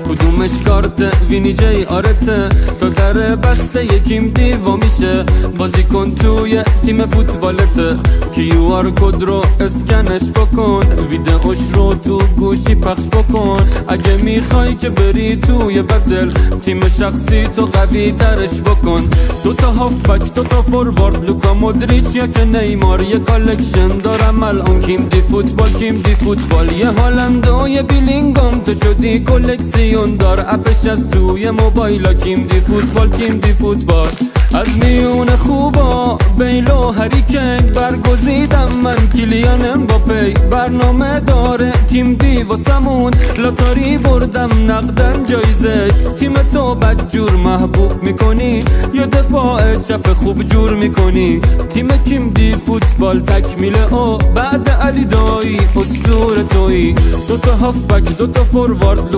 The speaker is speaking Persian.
کدومش کارته وینی جی آرته تا در بسته یکیم دیوا میشه بازی کن توی تیم فوتبالته QR کد رو اسکنش بکن ویدئوش رو تو گوشی پخش بکن اگه میخوای که بری توی بتل تیم شخصی تو قوی ترش بکن دوتا هافبک دوتا فوروارد لوکا مودریچ یا که نیمار یه کالکشن دارم الان کیم دی فوتبال یه هالند و یه بیلینگام تو شدی کلکسیون دار اپش از توی موبایلا کیم دی فوتبال از میون خوبا بیل و هریکن برگزیدم من کلیان امباپی برنامه داره تیم دی واسمون لاتاری بردم نقدن جایزش تیم تو بدجور محبوب میکنی یا دفاع چپ خوب جور میکنی تیم کیم دی فوتبال تکمیله او بعد علی دایی اسطوره تویی دوتا هافبک دوتا فوروارد